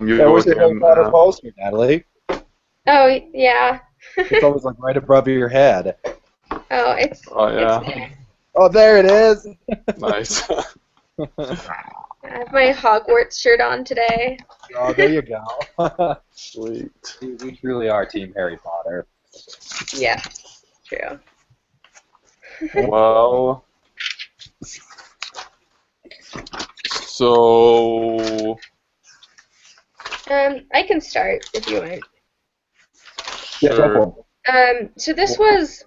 You Yeah, go where's the Harry again. Potter poster, Natalie? Oh, yeah. It's always like right above your head. Oh, Oh it's yeah, there. Oh, there it is. nice. I have my Hogwarts shirt on today. Oh, there you go. Sweet. We truly are Team Harry Potter. Yeah, true. Well, so I can start if you want. Yeah, go sure. for So this was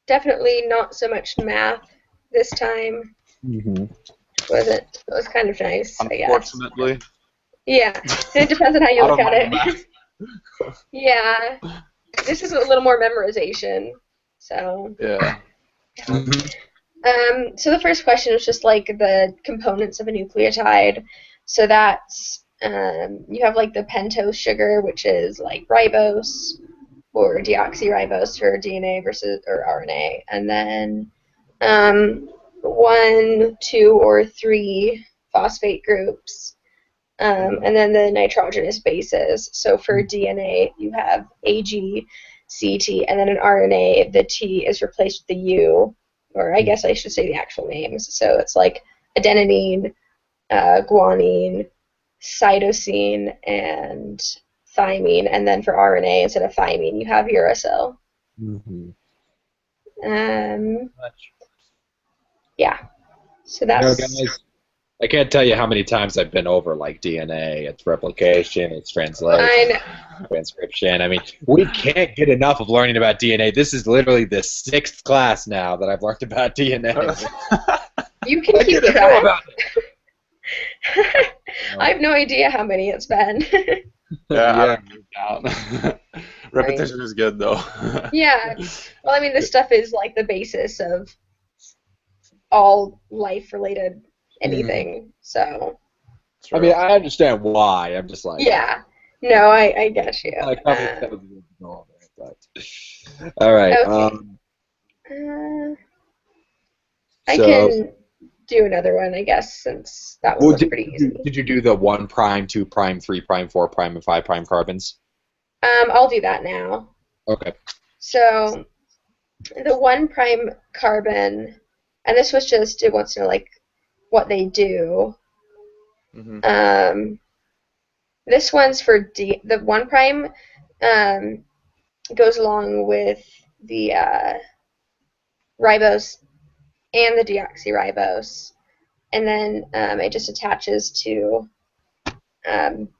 definitely not so much math this time, it. Mm-hmm. was it? It was kind of nice, I guess. Unfortunately, Yeah, it depends on how you I look don't at mind the math. it. Yeah, this is a little more memorization. So, Yeah. Mm-hmm. so the first question was just like the components of a nucleotide. So that's you have like the pentose sugar, which is like ribose or deoxyribose for DNA versus or RNA, and then one, two, or three phosphate groups, and then the nitrogenous bases. So for DNA, you have AG, CT, and then in RNA, the T is replaced with the U, or I guess I should say the actual names. So it's like adenine, guanine, cytosine, and thymine. And then for RNA, instead of thymine, you have uracil. Mm-hmm. Um, yeah. So You know, that's guys, I can't tell you how many times I've been over like DNA, its replication, its translation, fine. transcription. I mean, we can't get enough of learning about DNA. This is literally the sixth class now that I've learned about DNA. You can I keep didn't know track. about it. I have no idea how many it's been. Yeah, I Yeah. don't know down. I mean, Repetition is good though. yeah. Well, I mean, this stuff is like the basis of all life-related Mhm. anything. So, I mean, True. I understand why. I'm just like, yeah. No, I get you. like how many times we have to go over it, but all right. Okay. Uh, I So, can do another one, I guess, since that one well, was pretty easy. did you do the one prime, two prime, three prime, four prime, and five prime carbons? I'll do that now. Okay. So, the one prime carbon, and this was just, it wants to know, like, what they do. Hmm. Um, this one's for the one prime um, goes along with the ribose and the deoxyribose, and then it just attaches to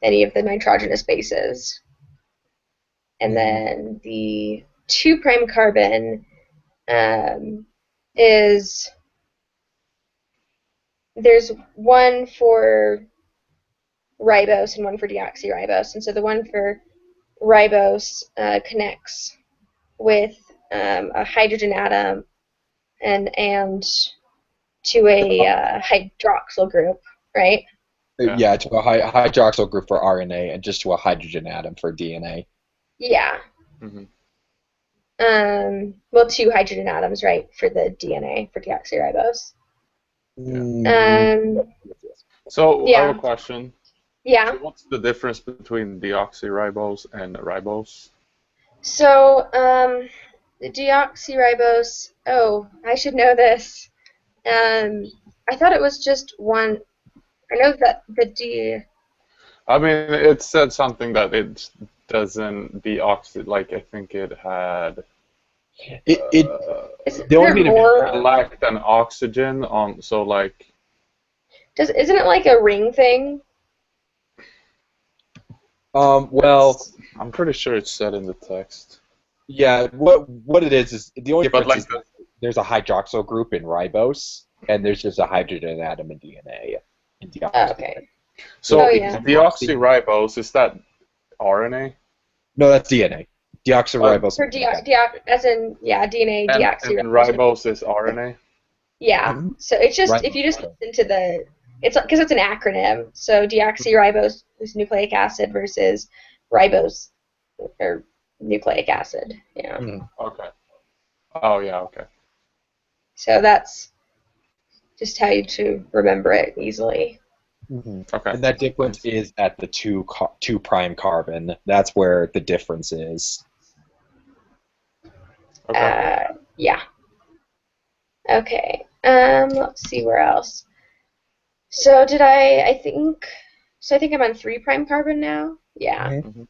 any of the nitrogenous bases. And Mhm. then the 2' carbon um, is there's one for ribose and one for deoxyribose, and so the one for ribose connects with a hydrogen atom and to a hydroxyl group, right? Yeah. Yeah, to a hydroxyl group for RNA and just to a hydrogen atom for DNA. Yeah. Hmm. Well, two hydrogen atoms, right, for the DNA for deoxyribose. Yeah. Mm, Um, So I have a yeah, question. yeah. So what's the difference between deoxyribose and ribose? So, the deoxyribose. Oh, I should know this. Um, I thought it was just one. I know that the D. I mean, it said something that it doesn't deoxy. Like I think it had it uh, Is the only there thing to more? lacked an oxygen on. So like, Isn't it like a ring thing? well, it's. I'm pretty sure it's said in the text. yeah, what it is the only But difference like is that there's a hydroxyl group in ribose and there's just a hydrogen atom in DNA in Oh, deoxy. okay. So Oh so in yeah. deoxy, deoxyribose is that RNA? no, that's DNA. Uh, Deoxyribose For is DNA. as in yeah, DNA and deoxyribose. ribose is RNA. Yeah. Mhm. So it's just if you just Ribose. listen to the it's because it's an acronym. So deoxyribose is nucleic acid versus ribose or nucleic acid. Yeah. Mhm. Okay. Oh yeah. Okay. So that's just how you to remember it easily. Okay. And that difference is at the 2 prime carbon. That's where the difference is. Okay. Yeah. Okay. Let's see where else. So I think I'm on 3 prime carbon now. Yeah. Mhm.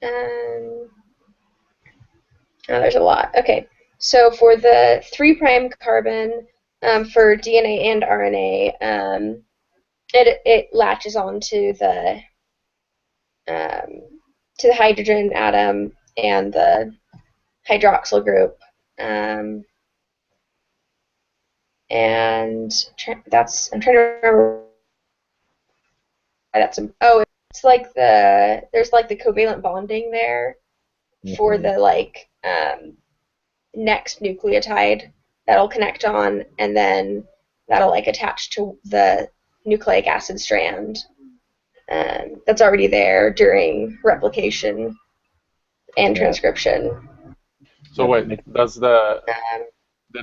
Oh, there's a lot. Okay. So for the 3 prime carbon, for DNA and RNA, it latches onto the hydrogen atom and the hydroxyl group. And I'm trying to remember why it's like there's like the covalent bonding there for Mhm. the next nucleotide that'll connect on, and then that'll attach to the nucleic acid strand that's already there during replication and Yeah. transcription. So Yeah, wait, does the Um,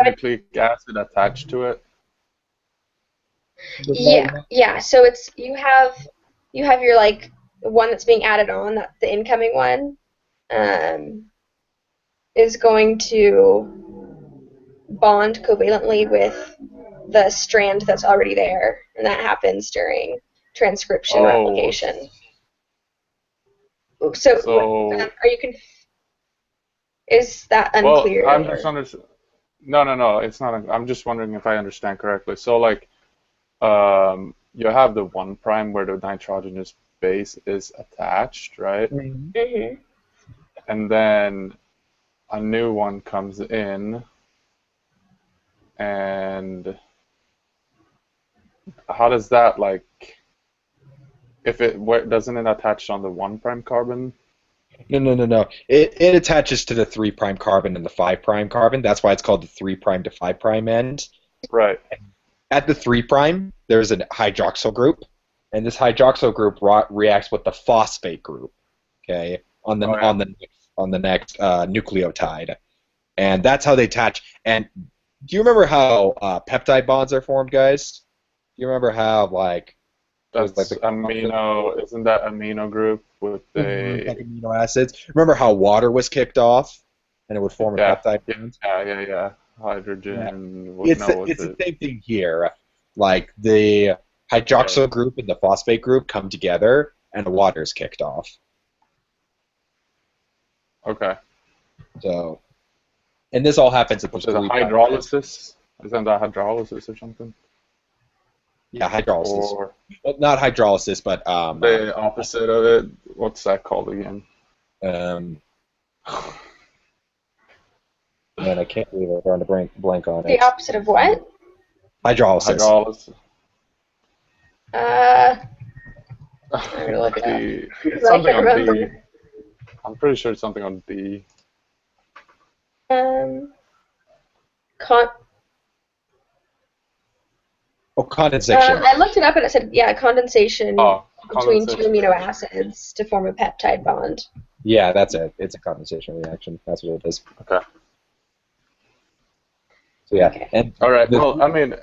nucleic acid attach to it? yeah. So it's you have your one that's being added on, that the incoming one is going to bond covalently with the strand that's already there, and that happens during transcription Oh, replication. So, so are you is that well, unclear? I'm just No, it's not. I'm just wondering if I understand correctly. So like, you have the 1 prime where the nitrogenous base is attached, right? Mm-hmm. And then a new one comes in, and how does that if doesn't it attach on the 1 prime carbon? No. It attaches to the 3 prime carbon and the 5 prime carbon. That's why it's called the 3 prime to 5 prime end. Right. At the 3 prime, there's a hydroxyl group, and this hydroxyl group reacts with the phosphate group. Okay, on the Oh, yeah. on the next nucleotide, and that's how they attach. And do you remember how peptide bonds are formed, guys? Do you remember how there's That's amino. Isn't that amino group with like the amino acids? Remember how water was kicked off, and it would form a yeah peptide yeah bond? yeah Yeah. hydrogen? It's the same thing here. Like the hydroxyl group and the phosphate group come together, and the water is kicked off. Okay. So, and this all happens at the Which is a 3 prime. hydrolysis? Isn't that hydrolysis or something? Yeah, hydrolysis. Or Well, not hydrolysis, but the opposite of it? What's that called again? man, I can't believe I'm drawing a blank on The it. opposite of what? Hydrolysis. Hydrolysis. I'm gonna look it up. It's I something can't on D. remember. I'm pretty sure it's something on D. Con Oh, condensation. I looked it up and it said, yeah, condensation Oh, between 2 condensation. amino acids to form a peptide bond. Yeah, that's it. It's a condensation reaction. That's what it is. Okay. So yeah, Okay. and All right. Well, I mean,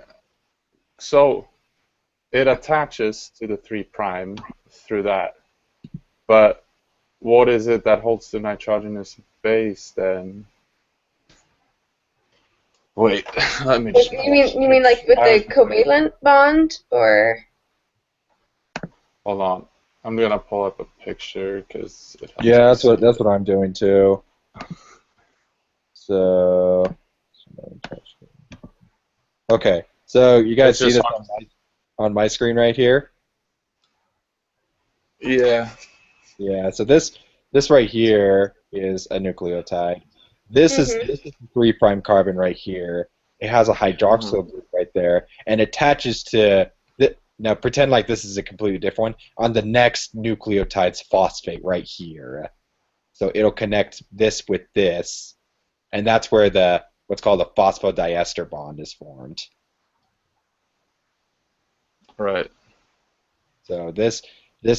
so it attaches to the 3 prime through that, but what is it that holds the nitrogenous base then? Wait, let me just. You mean like with the covalent bond, or? Hold on. I'm gonna pull up a picture because it has yeah, that's what I'm doing too. So, okay, so you guys see It's this just on my screen right here? Yeah. Yeah. So this right here is a nucleotide. This is the 3 prime carbon right here. It has a hydroxyl group right there, and attaches to now pretend like this is a completely different one on the next nucleotide's phosphate right here. So it'll connect this with this, and that's where the what's called a phosphodiester bond is formed. Right. So this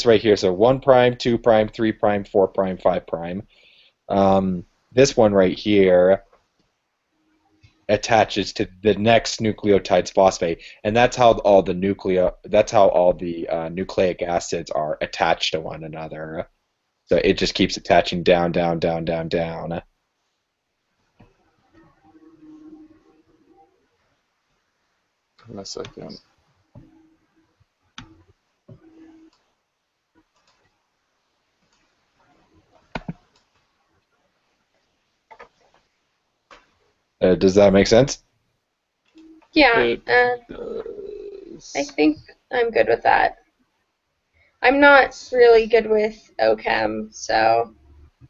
right here, so 1 prime, 2 prime, 3 prime, 4 prime, 5 prime. This one right here attaches to the next nucleotide's phosphate, and that's how all the nucleic acids are attached to one another. So it just keeps attaching down, down, down, down, down. In a second. Does that make sense? Yeah, It I does. think I'm good with that. I'm not really good with OChem, so I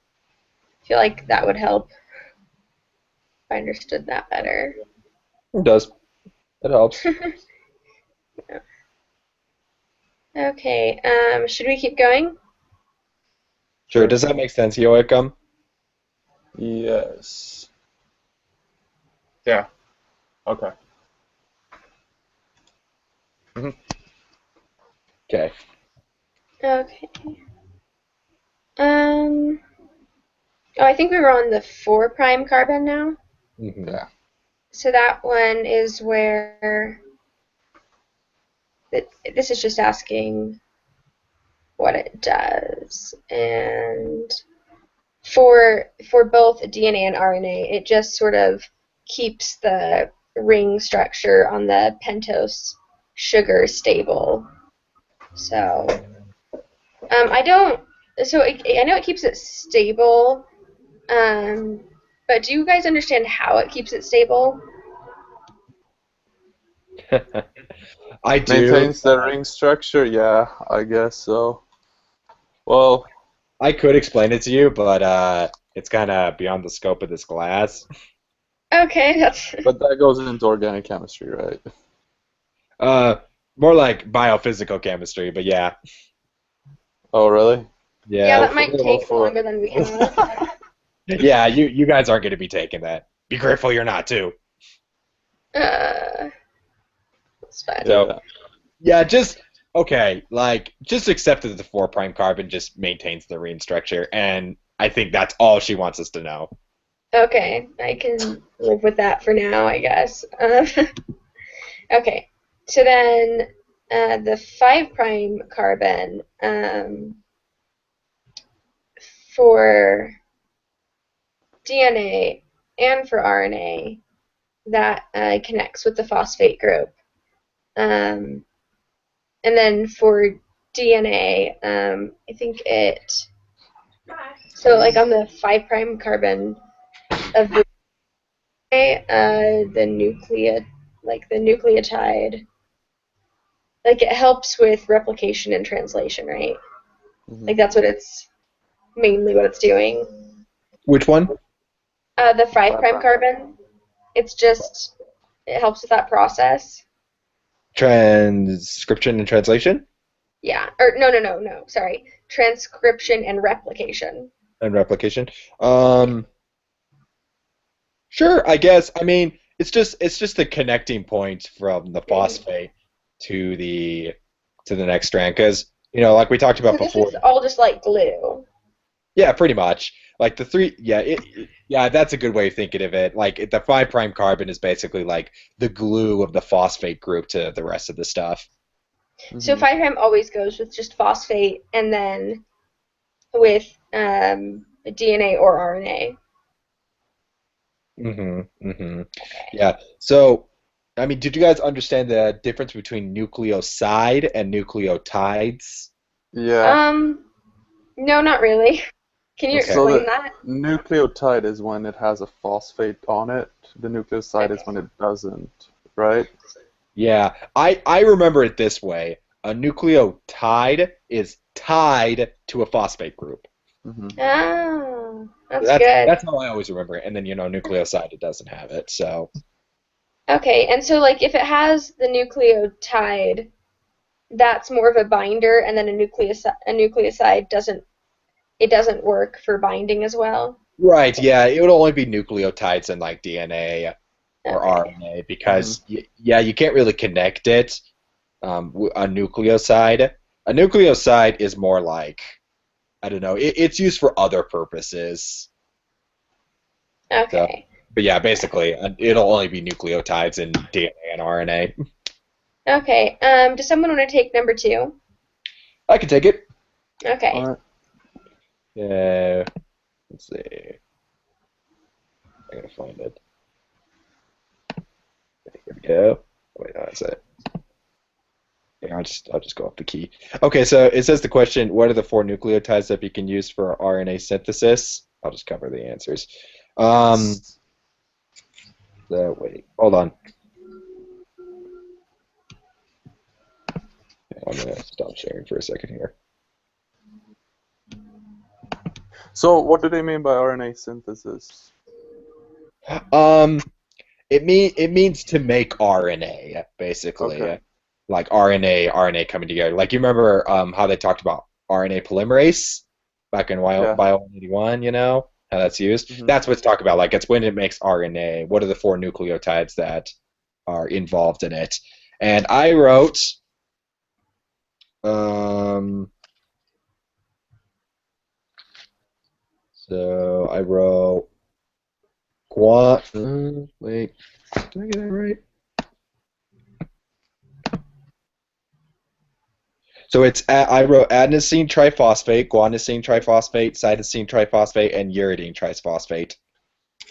feel like that would help if I understood that better. It does. It helps. Okay, should we keep going? Sure. Does that make sense, Joachim? Yes. Yeah. Okay. Okay. Okay. Oh, I think we were on the 4' carbon now. Mhm. Yeah. So that one is where this is just asking what it does. And for both DNA and RNA, it just sort of keeps the ring structure on the pentose sugar stable. So I know it keeps it stable, but do you guys understand how it keeps it stable? I do. Maintains the ring structure? Yeah, I guess so. Well, I could explain it to you, but it's kind of beyond the scope of this class. Okay, that's but that goes into organic chemistry, right? Uh, More like biophysical chemistry, but yeah. Oh, really? yeah, Yeah. that might take longer than we have. Yeah, you guys aren't going to be taking that. Be grateful you're not, too. That's fine. So, yeah, just accept that the 4' carbon just maintains the ring structure, and I think that's all she wants us to know. Okay, I can live with that for now, I guess. Okay, so then the 5' carbon for DNA and for RNA that connects with the phosphate group. And then for DNA, I think so like on the 5' carbon of the the nucleotide, like it helps with replication and translation, right? Mhm. Like that's mainly what it's doing. Which one? The 5' carbon, it helps with that process. Transcription and translation? Yeah, or no, sorry, transcription and replication. And replication? Sure, I guess. I mean, it's just the connecting point from the phosphate to the next strand, because like we talked about So this before. is all just like glue. Yeah, pretty much. Like the three, yeah, yeah, that's a good way of thinking of it. Like the 5' carbon is basically like the glue of the phosphate group to the rest of the stuff. So 5' always goes with just phosphate, and then with DNA or RNA. Yeah. So, I mean, did you guys understand the difference between nucleoside and nucleotides? Yeah. No, not really. Can you Okay. So explain the that? nucleotide is when it has a phosphate on it. The nucleoside is when it doesn't, right? Yeah, I remember it this way. A nucleotide is tied to a phosphate group. hmm Oh, that's That's good. that's how I always remember it. And then nucleoside, it doesn't have it. So Okay, and so like if it has the nucleotide, that's more of a binder, and then a nucleoside doesn't work for binding as well. right, yeah, it would only be nucleotides and like DNA or Okay. RNA because yeah, you can't really connect it. A nucleoside. A nucleoside is more like I don't know. It's used for other purposes. So Okay. But yeah, basically, it'll only be nucleotides in DNA and RNA. Okay. Does someone want to take number 2? I can take it. Okay. All right. Yeah. Let's see. I gotta find it. Here we go. Wait, no, that's it. Yeah, I'll just go off the key. Okay, so it says the question: what are the 4 nucleotides that you can use for RNA synthesis? I'll just cover the answers. So wait, hold on. I'm gonna stop sharing for a second here. So what do they mean by RNA synthesis? It means to make RNA, basically. Okay. Like RNA coming together. Like you remember how they talked about RNA polymerase back in Yeah. Bio 181, you know? How that's used. Mhm. That's what it's talking about. Like it's when it makes RNA. What are the 4 nucleotides that are involved in it? And I wrote so I wrote wait, did I get that right? So I wrote adenosine triphosphate, guanosine triphosphate, cytosine triphosphate, and uridine triphosphate.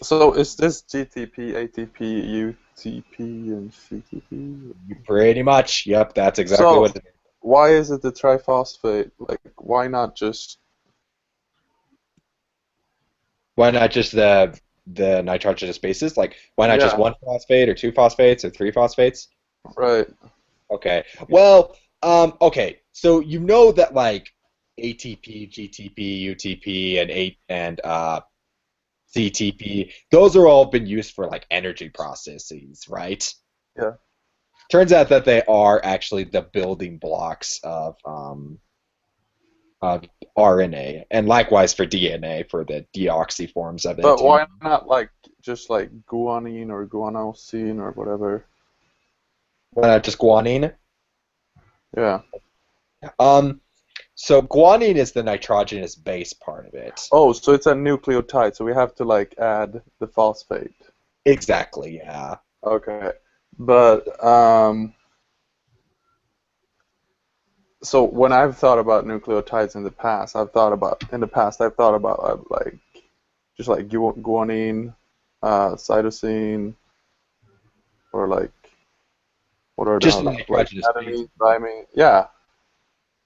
So is this GTP, ATP, UTP, and CTP? Pretty much. Yep, that's exactly So what it is. why is it the triphosphate? Like, why not just? Why not just the nitrogenous bases? Like, why not just Yeah. 1 phosphate or 2 phosphates or 3 phosphates? Right. Okay. Well, okay. So you know that like ATP, GTP, UTP, and CTP, those are all been used for like energy processes, right? Yeah. Turns out that they are actually the building blocks of RNA, and likewise for DNA, for the deoxy forms of it. But why not like just like guanine or guanosine or whatever? Why not just guanine? Yeah. So guanine is the nitrogenous base part of it. Oh, so it's a nucleotide, so we have to like add the phosphate. Exactly, yeah. Okay. But so when I've thought about nucleotides in the past, I've thought about like just like guanine, cytosine, or like what are the Just other, like nitrogenous base. adenine, thymine? Yeah.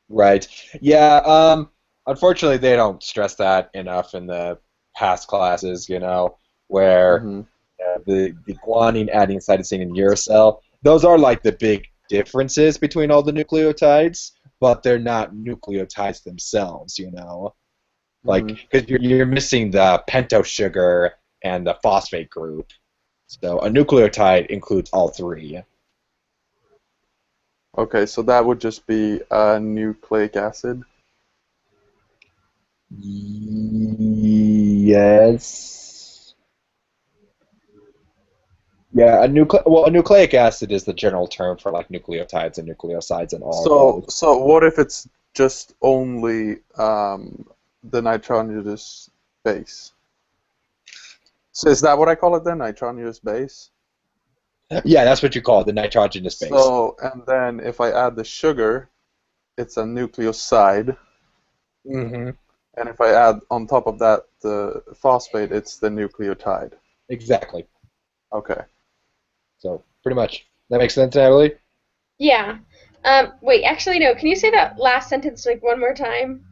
Right. Yeah, unfortunately they don't stress that enough in the past classes, you know, where Hmm. the guanine, adenine, cytosine, and uracil, those are like the big differences between all the nucleotides, but they're not nucleotides themselves, you know. Like, because you're missing the pentose sugar and the phosphate group. So a nucleotide includes all 3. Okay, so that would just be nucleic acid. Yes. Yeah, a nucleic acid is the general term for like nucleotides and nucleosides and all So, those. so what if it's just only the nitrogenous base? So is that what I call it then, nitrogenous base? Yeah, that's what you call it, the nitrogenous base. So, and then if I add the sugar, it's a nucleoside, Mm-hmm. and if I add on top of that the phosphate, it's the nucleotide. Exactly. Okay. So pretty much. That makes sense, Natalie? Yeah. Wait, actually, no. Can you say that last sentence like one more time?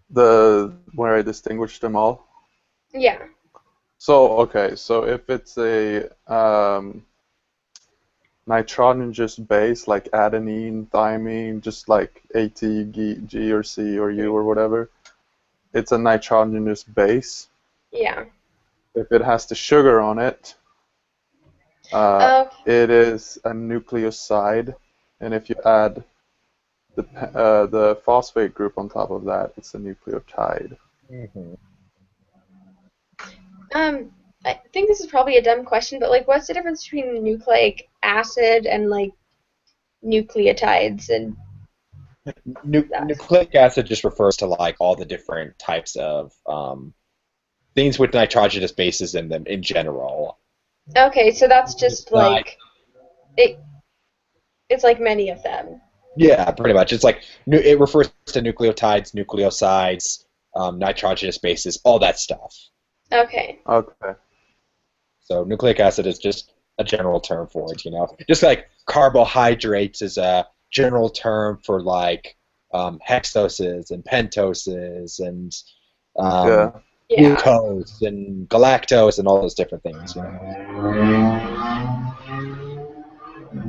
Where I distinguish them all. Yeah. So, okay, so if it's a nitrogenous base like adenine, thymine, just like A, T, G, or C, or U, or whatever, it's a nitrogenous base. Yeah. If it has the sugar on it, it is a nucleoside. And if you add the phosphate group on top of that, it's a nucleotide. Mm-hmm. I think this is probably a dumb question, but like, what's the difference between nucleic acid and like nucleotides and that? Nucleic acid just refers to like all the different types of things with nitrogenous bases in them in general. Okay, so that's just Not- like it's like many of them. Yeah, pretty much. It's like it refers to nucleotides, nucleosides, nitrogenous bases, all that stuff. Okay. Okay. So nucleic acid is just a general term for it, Just like carbohydrates is a general term for like hexoses and pentoses and Yeah. Yeah. glucose and galactose and all those different things.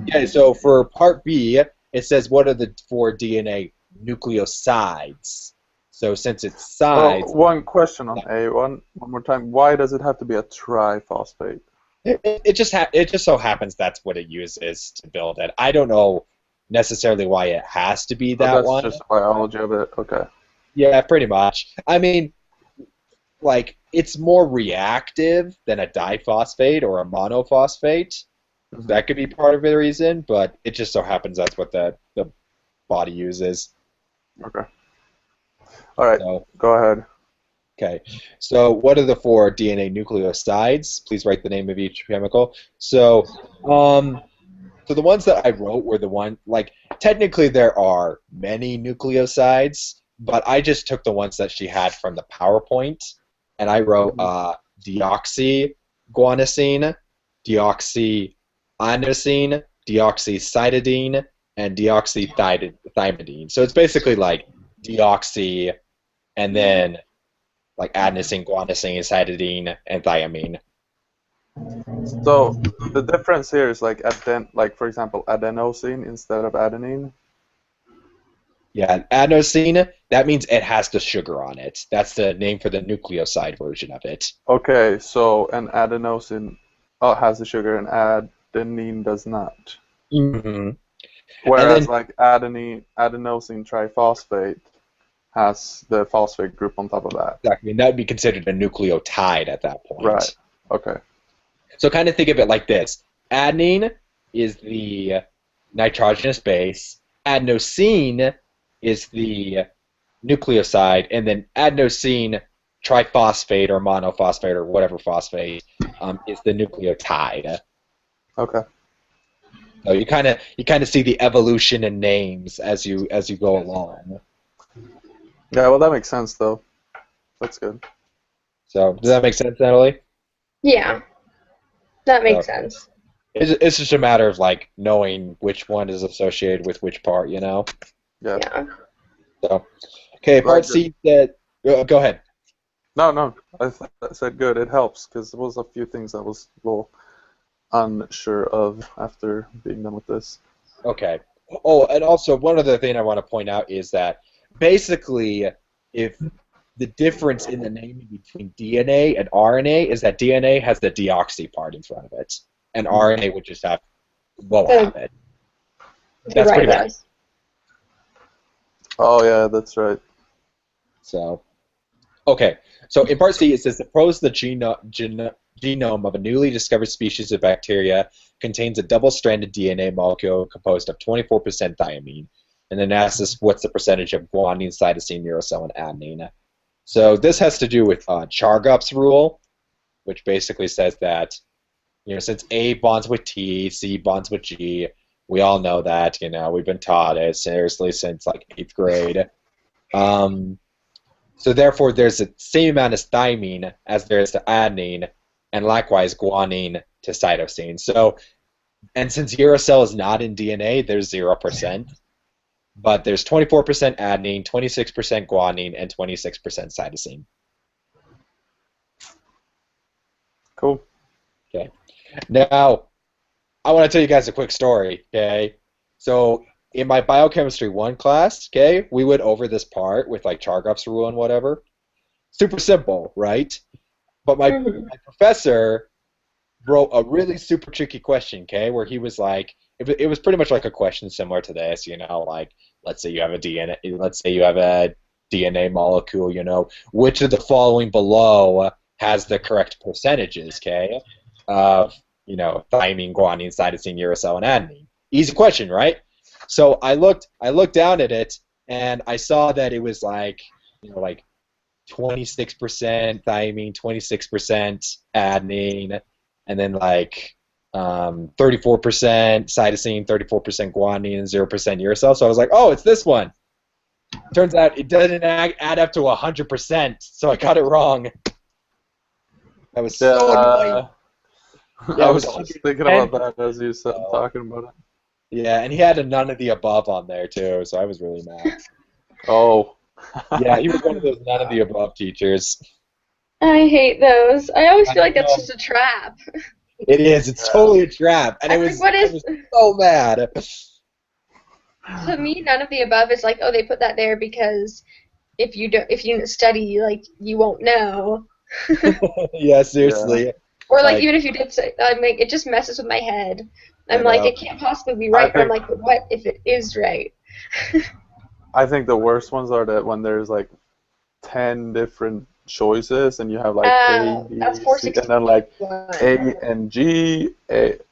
Okay, so for part B, it says what are the 4 DNA nucleosides? So since it's Oh, sides, one question on A. One more time. Why does it have to be a triphosphate? it just so happens that's what it uses to build it. I don't know necessarily why it has to be that That's one. just the biology of it. Okay. Yeah, pretty much. I mean, like, it's more reactive than a diphosphate or a monophosphate. That could be part of the reason, but it just so happens that's what the body uses. Okay. All right. So, Go ahead. okay. So what are the 4 DNA nucleosides? Please write the name of each chemical. So, so the ones that I wrote were the one, like, technically there are many nucleosides, but I just took the ones that she had from the PowerPoint, and I wrote deoxyguanosine, deoxyadenosine, deoxycytidine, and deoxythymidine. So it's basically like deoxy, and then like adenosine, guanosine, cytidine, and thiamine. So the difference here is like for example, adenosine instead of adenine. Yeah, adenosine, that means it has the sugar on it. That's the name for the nucleoside version of it. Okay, so an adenosine has the sugar and adenine does not. Mm-hmm. Whereas then, like adenosine triphosphate has the phosphate group on top of that. exactly, and that would be considered a nucleotide at that point. Right. Okay. So kind of think of it like this. Adenine is the nitrogenous base. Adenosine is the nucleoside, and then adenosine triphosphate or monophosphate or whatever phosphate is the nucleotide. Okay. So you kind of see the evolution in names as you go along. Yeah, well that makes sense though. That's good. So does that make sense, Natalie? Yeah. That makes sense. It's just a matter of like knowing which one is associated with which part, Yeah. Yeah. So, okay, part C said. Go ahead. No. I said good. It helps because there was a few things I was a little unsure of after being done with this. Okay. Oh, and also one other thing I want to point out is that basically, if the difference in the naming between DNA and RNA is that DNA has the deoxy part in front of it, and RNA would just have have it. That's pretty much. Oh yeah, that's right. So, okay. So in part C, it says that the genome of a newly discovered species of bacteria contains a double-stranded DNA molecule composed of 24% thiamine, and then asks us what's the percentage of guanine, cytosine, uracil, and adenine. So this has to do with Chargaff's rule, which basically says that since A bonds with T, C bonds with G, we all know that, we've been taught it seriously since like 8th grade. So therefore, there's the same amount of thymine as there is to adenine, and likewise guanine to cytosine. So, and since uracil is not in DNA, there's 0%, but there's 24% adenine, 26% guanine, and 26% cytosine. Cool. Okay. Now, I want to tell you guys a quick story, okay? So, in my biochemistry 1 class, okay, we went over this part with like Chargaff's rule and whatever. Super simple, right? But my professor wrote a really super tricky question, okay, where he was like, it was pretty much like a question similar to this, like let's say you have a DNA molecule, which of the following below has the correct percentages, okay, of thymine, guanine, cytosine, uracil, and adenine. Easy question, right? So I looked down at it and I saw that it was like 26% thymine, 26% adenine, and then like 34% cytosine, 34% guanine, and 0% uracil. So I was like, oh, it's this one. Turns out it doesn't add up to 100%, so I got it wrong. That was so annoying. I was just thinking about that as you said, talking about it. Yeah, and he had a none of the above on there too, so I was really mad. Oh. Yeah, he was one of those none of the above teachers. I hate those. I always feel like that's just a trap. It is. It's totally a trap, and I was so mad. To me, none of the above is like, oh, they put that there because if you didn't study, like, you won't know. Yeah, seriously. Yeah. Or like even if you did say, like, it just messes with my head. I'm like, it can't possibly be right. But I'm like, but what if it is right? I think the worst ones are that when there's like 10 different choices and you have like A, B, C, and then like A and G,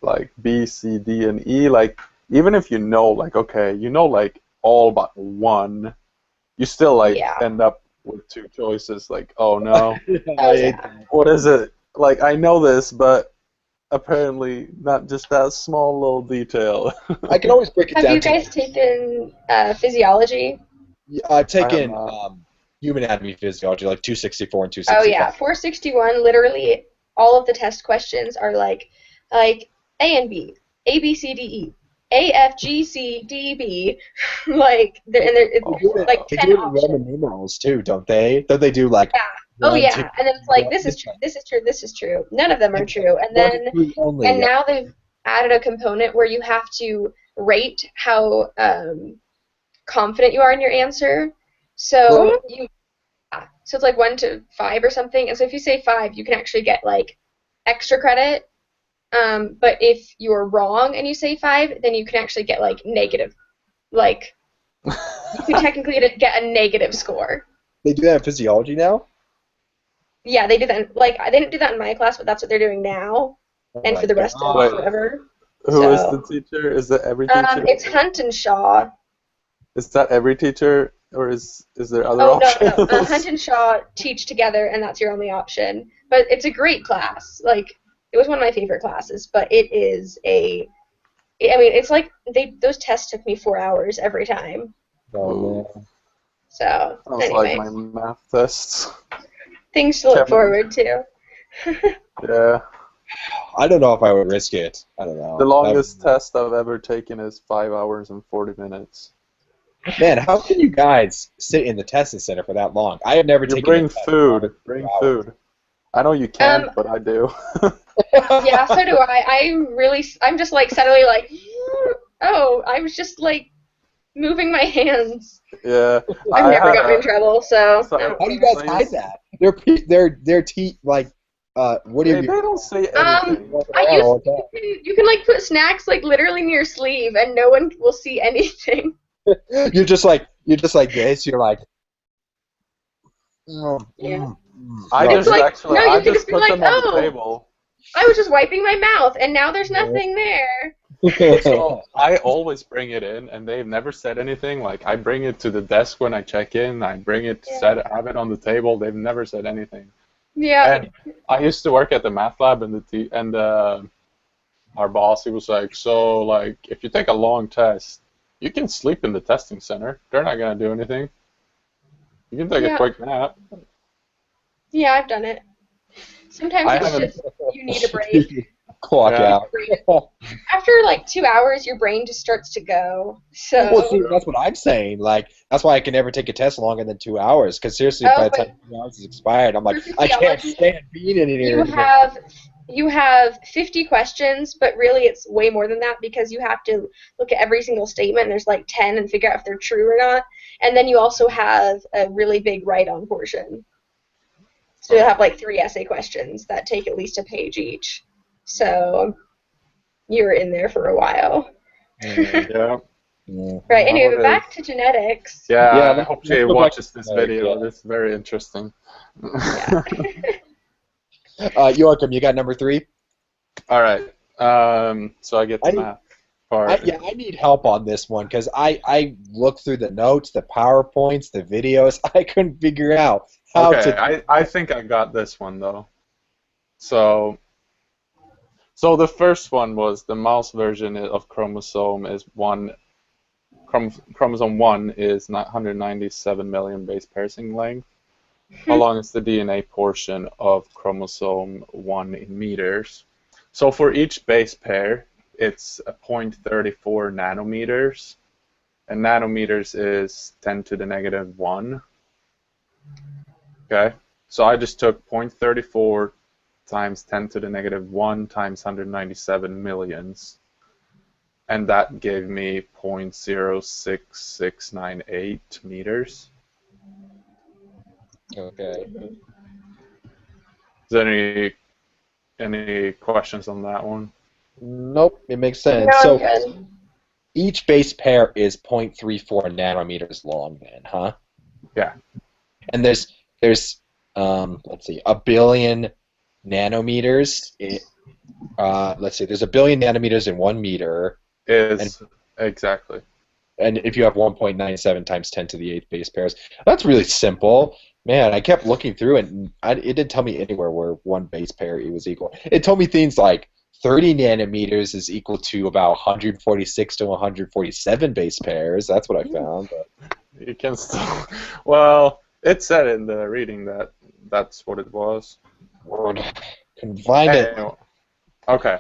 like B, C, D, and E. Like even if you know, like okay, you know like all but one, you still like end up with 2 choices. Like oh no, what is it? Like I know this, but apparently not just that small little detail. I can always break it down. Have you guys taken physiology? Yeah, I've taken human anatomy physiology, like 264 and 265. Oh yeah, 461. Literally, all of the test questions are like A and B, A B C D E, A F G C D B. Like they're like 10 they do it in Roman numerals too, don't they? Don't they do like? Yeah. Oh yeah, and then it's like this is true, this is true, this is true. None of them are true, and then now they've added a component where you have to rate how confident you are in your answer. So so it's like 1 to 5 or something, and so if you say 5, you can actually get like extra credit. But if you're wrong and you say 5, then you can actually get like negative, like you can technically get a negative score. They do that in physiology now? Yeah, they do that. Like, they didn't do that in my class, but that's what they're doing now, and for the rest of forever. Who is the teacher? Is that every teacher? It's Hunt and Shaw. Is that every teacher, or is there other options? No. Hunt and Shaw teach together, and that's your only option. But it's a great class. Like, it was one of my favorite classes, but it is I mean, it's like those tests took me 4 hours every time. Oh man. So anyway. Like my math tests. Things to look forward to. Yeah. I don't know if I would risk it. I don't know. The longest test I've ever taken is 5 hours and 40 minutes. Man, how can you guys sit in the testing center for that long? I have never taken. Bring food. Bring food. I know you can't, but I do. Yeah, so do I. I'm just like suddenly like, oh, I was just like moving my hands. Yeah. I've never gotten in trouble, so. How do you guys hide that? Their teeth like. What do you? They don't say anything. You can like put snacks like literally in your sleeve, and no one will see anything. You're just like this. You're like. Yeah. I just put them on the table. I was just wiping my mouth, and now there's nothing there. So I always bring it in, and they've never said anything. Like I bring it to the desk when I check in. I bring it, have it on the table. They've never said anything. Yeah. And I used to work at the math lab, and our boss, he was like, so like if you take a long test, you can sleep in the testing center. They're not gonna do anything. You can take a quick nap. Yeah, I've done it. Sometimes it's just you need a break. Clock out. After like 2 hours, your brain just starts to go. So well, see, that's what I'm saying. Like that's why I can never take a test longer than 2 hours. Because seriously, by the time 2 hours is expired, I'm like, I can't stand being in here. You have 50 questions, but really it's way more than that because you have to look at every single statement. And there's like 10 and figure out if they're true or not. And then you also have a really big write-on portion. So you'll have like 3 essay questions that take at least a page each. So you're in there for a while. Yeah. Right, anyway, back to genetics. Yeah, I hope Jay watches this video. It's very interesting. Yeah. Joachim, you got number 3? All right. So I get the math part. I need help on this one because I looked through the notes, the PowerPoints, the videos. I couldn't figure out How Okay, to? I think I got this one though. So the first one was the mouse version of chromosome is chromosome 1 is 197 million base pairs in length. How long is the DNA portion of chromosome 1 in meters? So for each base pair, it's a 0.34 nanometers, and nanometers is 10 to the negative 1. Okay, so I just took 0.34 times 10 to the negative 1 times 197 millions, and that gave me 0.06698 meters. Okay. Mhm. Is there any questions on that one? Nope, it makes No, sense. I'm So good. each base pair is 0.34 nanometers long, then, huh? Yeah. And there's let's see, a billion nanometers. Let's see, there's a billion nanometers in 1 meter, and Is exactly. if you have 1.97 times 10 to the eighth base pairs, that's really simple. Man, I kept looking through it, and it didn't tell me anywhere where one base pair was equal. It told me things like 30 nanometers is equal to about 146 to 147 base pairs. That's what I found. You can still. Well, it said in the reading that that's what it was. Word. Couldn't find it. Anyway, okay.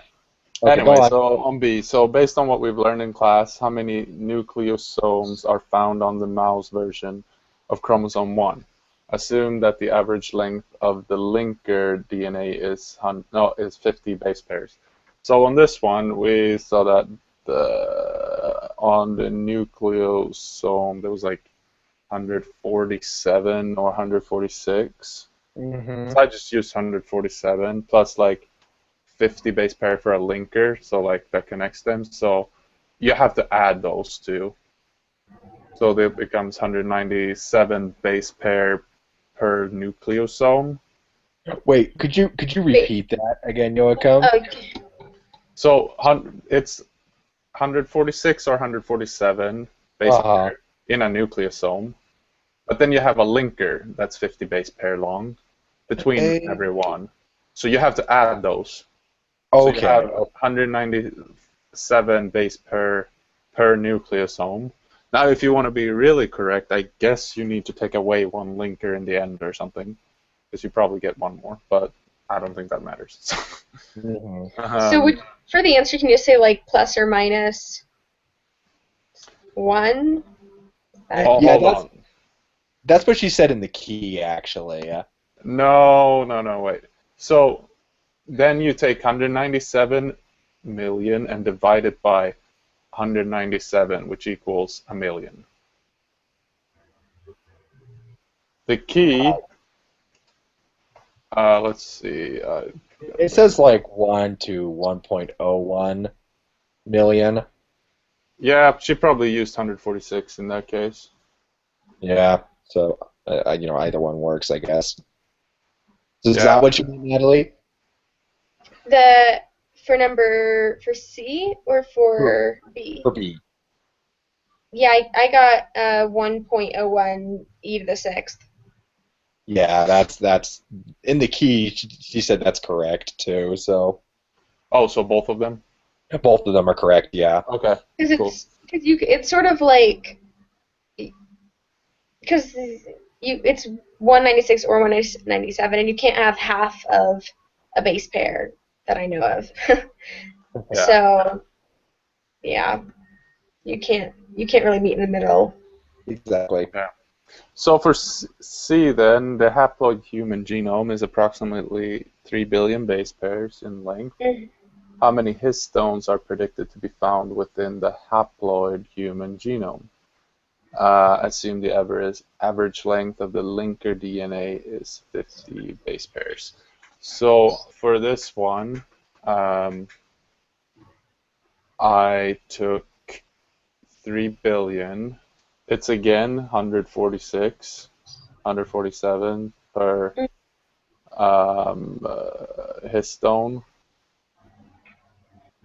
Okay, go Anyway, on. so on B, so based on what we've learned in class, how many nucleosomes are found on the mouse version of chromosome 1? Assume that the average length of the linker DNA is 50 base pairs. So on this one, we saw that on the nucleosome there was like 147 or 146. Mm-hmm. So I just used 147 plus like 50 base pair for a linker, so like that connects them. So you have to add those two. So it becomes 197 base pair per nucleosome. Wait, could you repeat that again, Joachim? Okay. So it's 146 or 147 base Uh-huh. pair in a nucleosome. But then you have a linker that's 50 base pair long between Eh, every one. So you have to add those. So you Okay. have 197 base per nucleosome. Now, if you want to be really correct, I guess you need to take away one linker in the end or something, because you probably get one more. But I don't think that matters. Mhm. So for the answer, can you say like plus or minus 1? oh, Yeah, hold on. that's what she said in the key, actually. No, wait. So then you take 197 million and divide it by 197, which equals a million. The key, let's see. It says like 1 to 1.01 million. Yeah, she probably used 146 in that case. Yeah, so either one works, I guess. So is Yeah. that what you mean, Natalie? The for C or for B? For B. Yeah, I got 1.01 e to the sixth. Yeah, that's in the key. She said that's correct too. So Oh, so both of them? both of them are correct. Yeah. Okay. Because Cool. it's sort of like because it's 196 or 197, and you can't have half of a base pair that I know of. Yeah. So yeah, you can't really meet in the middle. Exactly. Yeah. So for C, then, the haploid human genome is approximately 3 billion base pairs in length. Mhm. How many histones are predicted to be found within the haploid human genome? Assume the average length of the linker DNA is 50 base pairs. So for this one, I took 3 billion. It's again 146, 147 per histone,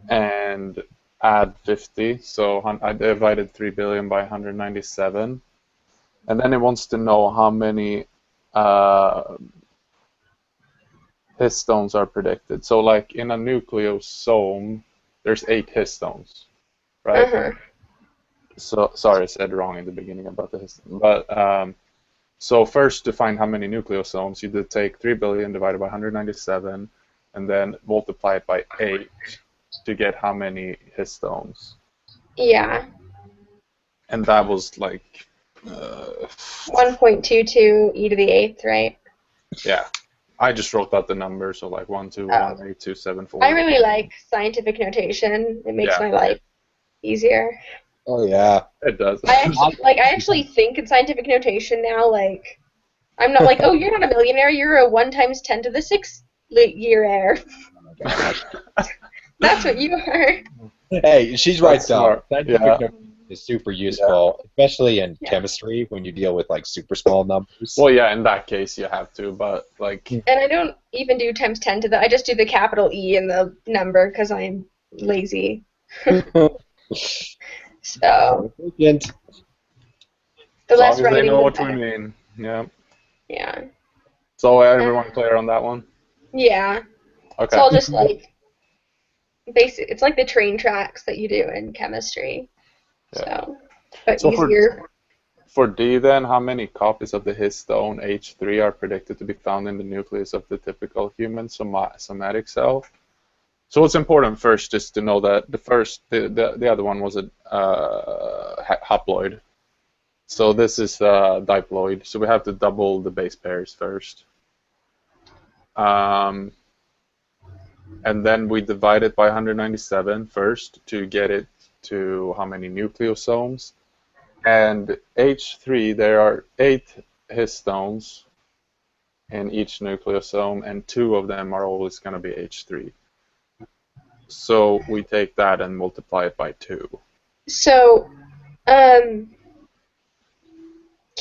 and add 50. So I divided 3 billion by 197. And then it wants to know how many uh, histones are predicted. So like in a nucleosome, there's 8 histones, right? Uh-huh. So sorry, I said wrong in the beginning about the histone. But so first to find how many nucleosomes, you did take 3 billion divided by 197, and then multiply it by 8 to get how many histones. Yeah. And that was like 1.22 e to the 8th, right? yeah. I just wrote out the number, so like 1218274. I really like scientific notation. It makes Yeah. my life easier. Oh yeah. It does. I actually think in scientific notation now. Like, I'm not like, oh, you're not a millionaire. You're a 1 times 10 to the 6th year heir. That's what you are. Hey, she's right That's though. smart. Scientific Yeah. notation is super useful, especially in chemistry when you deal with like super small numbers. Well, yeah, in that case you have to, but like And I don't even do times 10 to the. I just do the capital E in the number because I'm lazy. So Efficient. the as long less as writing, they know the what we better. mean. Yeah. Yeah. So everyone clear on that one? Yeah. Okay. It's all just like basic. It's like the train tracks that you do in chemistry. Yeah. So, but So easier. For D then, how many copies of the histone H3 are predicted to be found in the nucleus of the typical human somatic cell? So what's important first is to know that the other one was a haploid. So this is diploid. So we have to double the base pairs first. And then we divide it by 197 first to get it to how many nucleosomes. And H3, there are 8 histones in each nucleosome, and 2 of them are always going to be H3. So we take that and multiply it by 2. So, can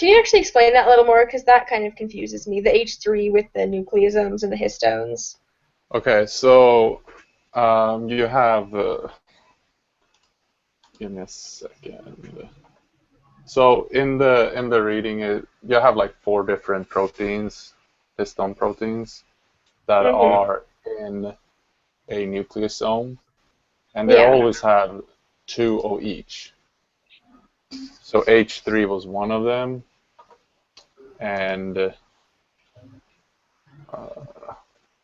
you actually explain that a little more? Because that kind of confuses me. The H3 with the nucleosomes and the histones. Okay, so you have. Give me a second. So in the reading, you have like 4 different proteins, histone proteins, that are in a nucleosome, and they always have 2 of each. So H3 was one of them, and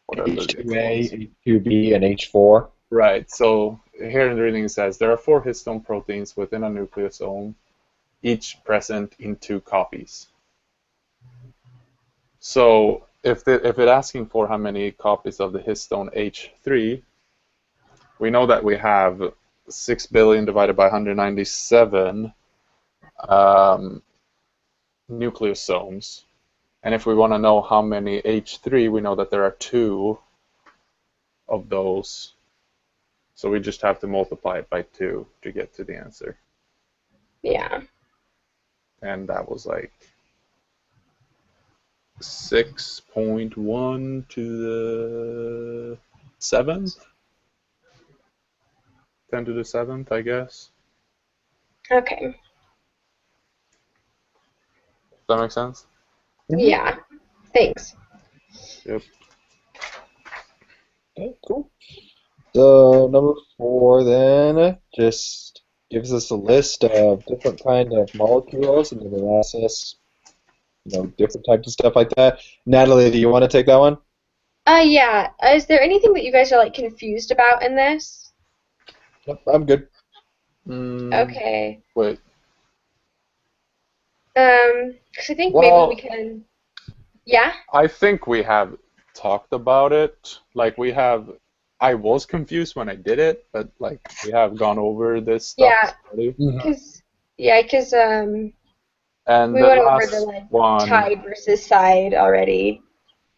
whatever they call it. H2A, H2B, and H4. Right. So here in the reading it says there are 4 histone proteins within a nucleosome, each present in 2 copies. So if it's asking for how many copies of the histone H3, we know that we have 6 billion divided by 197 nucleosomes. And if we want to know how many H3, we know that there are 2 of those. So we just have to multiply it by 2 to get to the answer. Yeah. And that was like 6.1 to the 7th? 10 to the 7th, I guess. Okay. Does that make sense? Yeah. Thanks. Yep. Okay, cool. So number 4 then just gives us a list of different kind of molecules, and then it asks us, different types of stuff like that. Natalie, do you want to take that one? Yeah. Is there anything that you guys are like confused about in this? Nope, I'm good. Okay. Wait. Because I think maybe we can. Yeah. I think we have talked about it. Like I was confused when I did it, but like we have gone over this stuff already. Because And we the went over last the like one, tide versus side already.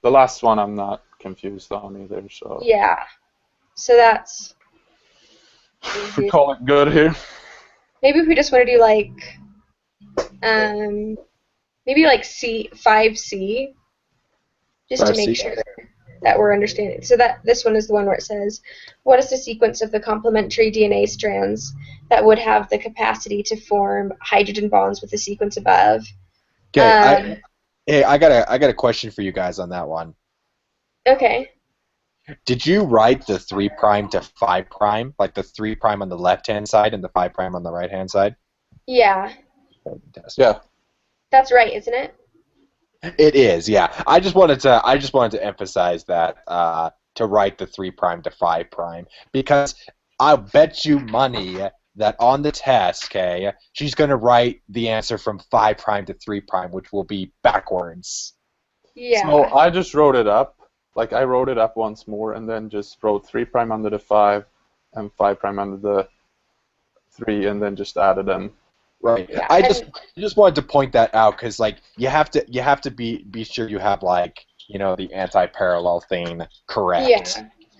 the last one I'm not confused on either. So Yeah. So that's. we call it good here. Maybe if we just want to do like, maybe like 5C, just to make 5C. sure that we're understanding. So that this one is the one where it says, what is the sequence of the complementary DNA strands that would have the capacity to form hydrogen bonds with the sequence above? Okay, Hey, I got a question for you guys on that one. Okay. Did you write the 3' to 5', like the 3' on the left-hand side and the 5' on the right-hand side? Yeah. Fantastic. Yeah. That's right, isn't it? It is, yeah. I just wanted to emphasize that to write the 3' to 5' because I'll bet you money that on the test, okay, she's gonna write the answer from 5' to 3', which will be backwards. Yeah. So I just wrote it up. Like I wrote it up once more, and then just wrote 3' under the 5, and 5' under the 3, and then just added them. Right. Yeah, I and- just wanted to point that out because like you have to be sure you have like the anti-parallel thing correct. Yeah.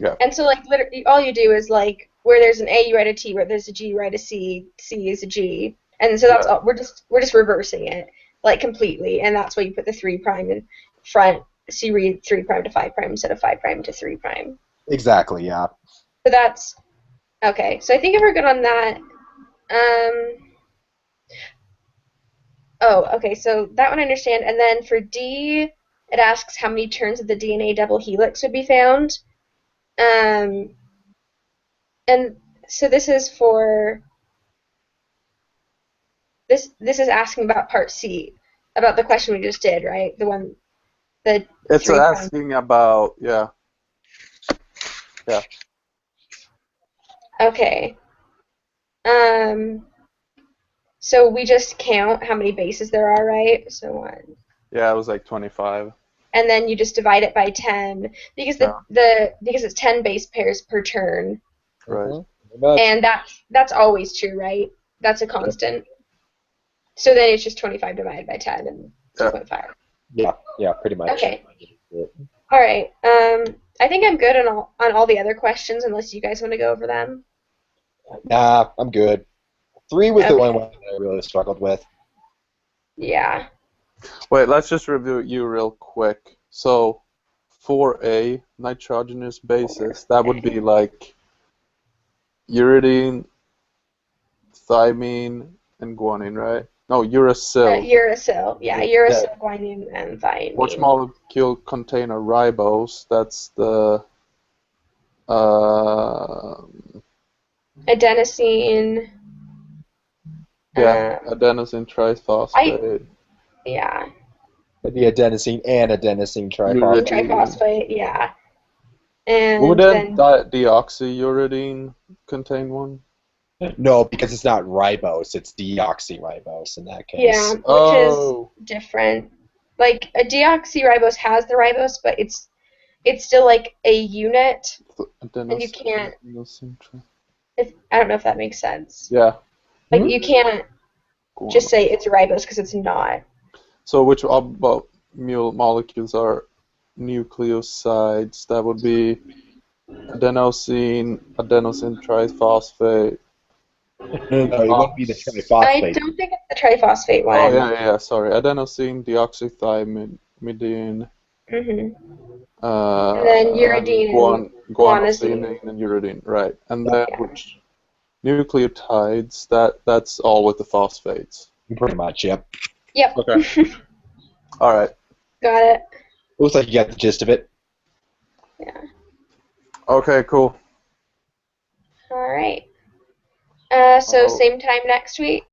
Yeah. And so, like, literally, all you do is, like, where there's an A, you write a T. Where there's a G, you write a C. C is a G. And so that's Yeah. all. We're just reversing it, like, completely. And that's why you put the 3' in front. So you read 3' to 5' instead of 5' to 3'. Exactly. Yeah. So that's okay. So I think if we're good on that. Oh, okay. So that one I understand. And then for D, it asks how many turns of the DNA double helix would be found. And so this is for this is asking about part C, about the question we just did, right? The It's 3'. asking about, yeah. Okay. So we just count how many bases there are, right? So 1. Yeah, it was like 25. And then you just divide it by 10 because because it's 10 base pairs per turn. Right. Pretty much. And that's always true, right? That's a constant. So then it's just 25 divided by 10 and 2.5. Yeah, pretty much. Okay. All right. I think I'm good on all the other questions, unless you guys want to go over them. Nah, I'm good. 3 was the Okay. one I really struggled with. Yeah. Wait, let's just review you real quick. So, 4A, nitrogenous bases, that would be like uridine, thymine, and guanine, right? No, uracil. Uracil. Yeah, uracil, guanine, and thymine. Which molecule contain a ribose? That's the Adenosine. adenosine triphosphate. Yeah. The adenosine and adenosine triphosphate. Triphosphate. Yeah. And Wouldn't then deoxyuridine contain one? No, because it's not ribose, it's deoxyribose in that case. yeah, which is different. Like a deoxyribose has the ribose, but it's still like a unit, and you can't. I don't know if that makes sense. Yeah. Like you can't just say it's ribose because it's not. So which molecules are nucleosides? That would be adenosine triphosphate. No, it wouldn't be the I triphosphate. don't think it's the triphosphate one. Oh yeah, sorry. Adenosine, deoxythymidine. And then uridine and guanosine and uridine, right? And then which nucleotides? That's all with the phosphates. Pretty much, yep. Yep. Okay. All right. Got it. Looks like you got the gist of it. Yeah. Okay, cool. All right. So same time next week.